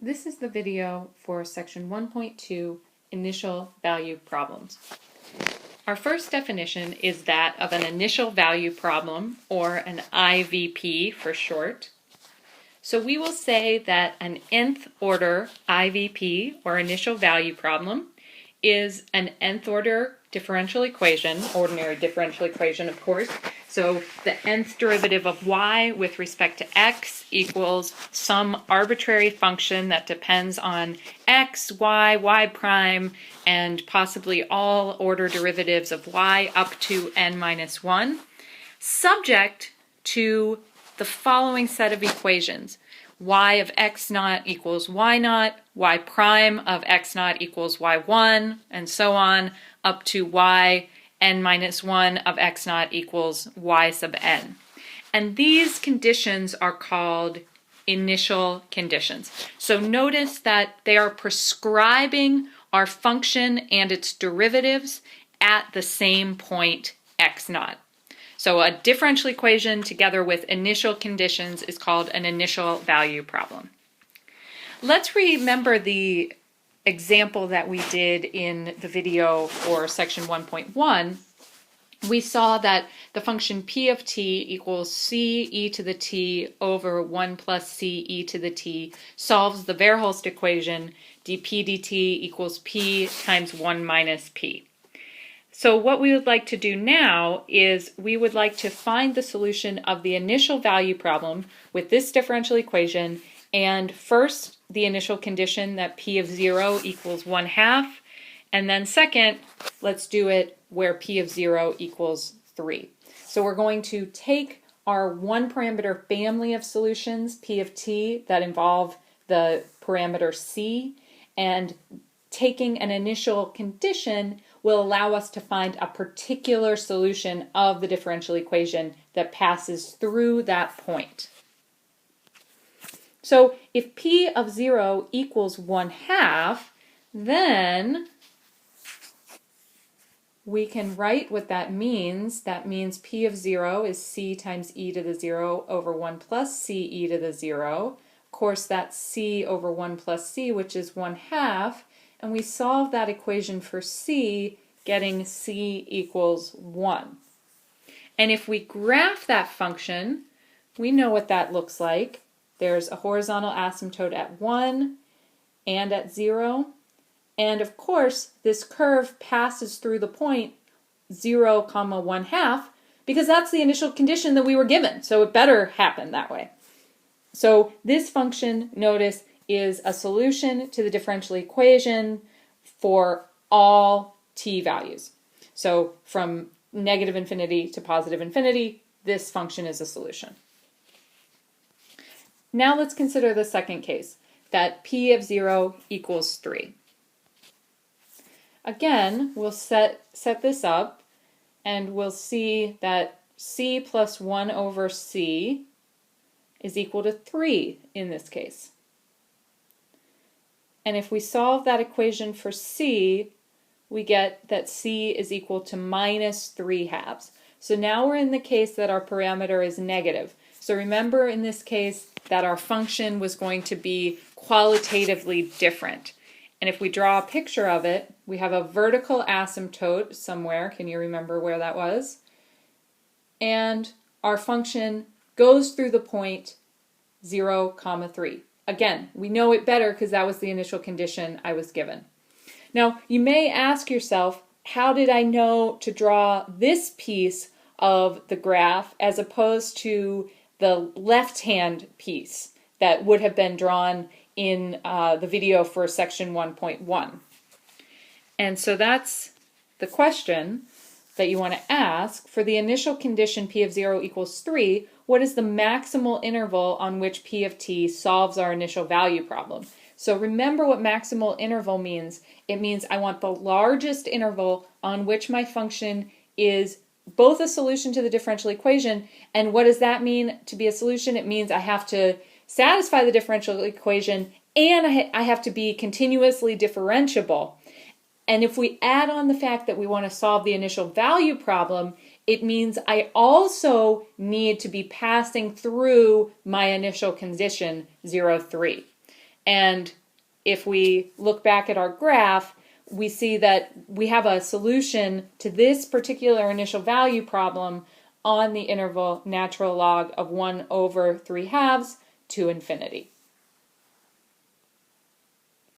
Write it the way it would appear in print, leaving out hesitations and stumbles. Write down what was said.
This is the video for section 1.2, initial value problems. Our first definition is that of an initial value problem, or an IVP for short. So we will say that an nth order IVP, or initial value problem, is an nth order differential equation, ordinary differential equation of course. So the nth derivative of y with respect to x equals some arbitrary function that depends on x, y, y prime, and possibly all order derivatives of y up to n minus 1, subject to the following set of equations. Y of x naught equals y naught, y prime of x naught equals y1, and so on, up to y n minus 1 of x naught equals y sub n. And these conditions are called initial conditions. So notice that they are prescribing our function and its derivatives at the same point x naught. So a differential equation together with initial conditions is called an initial value problem. Let's remember the example that we did in the video for section 1.1. We saw that the function p of t equals c e to the t over 1 plus c e to the t solves the Verhulst equation dp dt equals p times 1 minus p. So what we would like to do now is we would like to find the solution of the initial value problem with this differential equation, and first the initial condition that p of 0 equals 1/2, and then second, let's do it where p of 0 equals 3. So we're going to take our one parameter family of solutions, p of t, that involve the parameter c, and taking an initial condition will allow us to find a particular solution of the differential equation that passes through that point. So if p of 0 equals 1/2, then we can write what that means. That means p of 0 is c times e to the 0 over 1 plus c e to the 0. Of course, that's c over 1 plus c, which is 1/2. And we solve that equation for c, getting c equals 1. And if we graph that function, we know what that looks like. There's a horizontal asymptote at 1 and at 0. And of course, this curve passes through the point 0, 1/2, because that's the initial condition that we were given. So it better happen that way. So this function, notice, is a solution to the differential equation for all t values. So from negative infinity to positive infinity, this function is a solution. Now let's consider the second case, that p of 0 equals 3. Again, we'll set this up, and we'll see that c plus 1 over c is equal to 3 in this case. And if we solve that equation for c, we get that c is equal to minus 3/2. So now we're in the case that our parameter is negative. So remember in this case that our function was going to be qualitatively different. And if we draw a picture of it, we have a vertical asymptote somewhere. Can you remember where that was? And our function goes through the point 0, 3. Again, we know it better because that was the initial condition I was given. Now, you may ask yourself, how did I know to draw this piece of the graph as opposed to the left-hand piece that would have been drawn in the video for section 1.1? And so that's the question that you want to ask. For the initial condition p of 0 equals 3, what is the maximal interval on which p of t solves our initial value problem? So remember what maximal interval means. It means I want the largest interval on which my function is both a solution to the differential equation, and what does that mean to be a solution? It means I have to satisfy the differential equation and I have to be continuously differentiable. And if we add on the fact that we want to solve the initial value problem, it means I also need to be passing through my initial condition 0, 3. And if we look back at our graph, we see that we have a solution to this particular initial value problem on the interval natural log of 1 over 3 halves to infinity.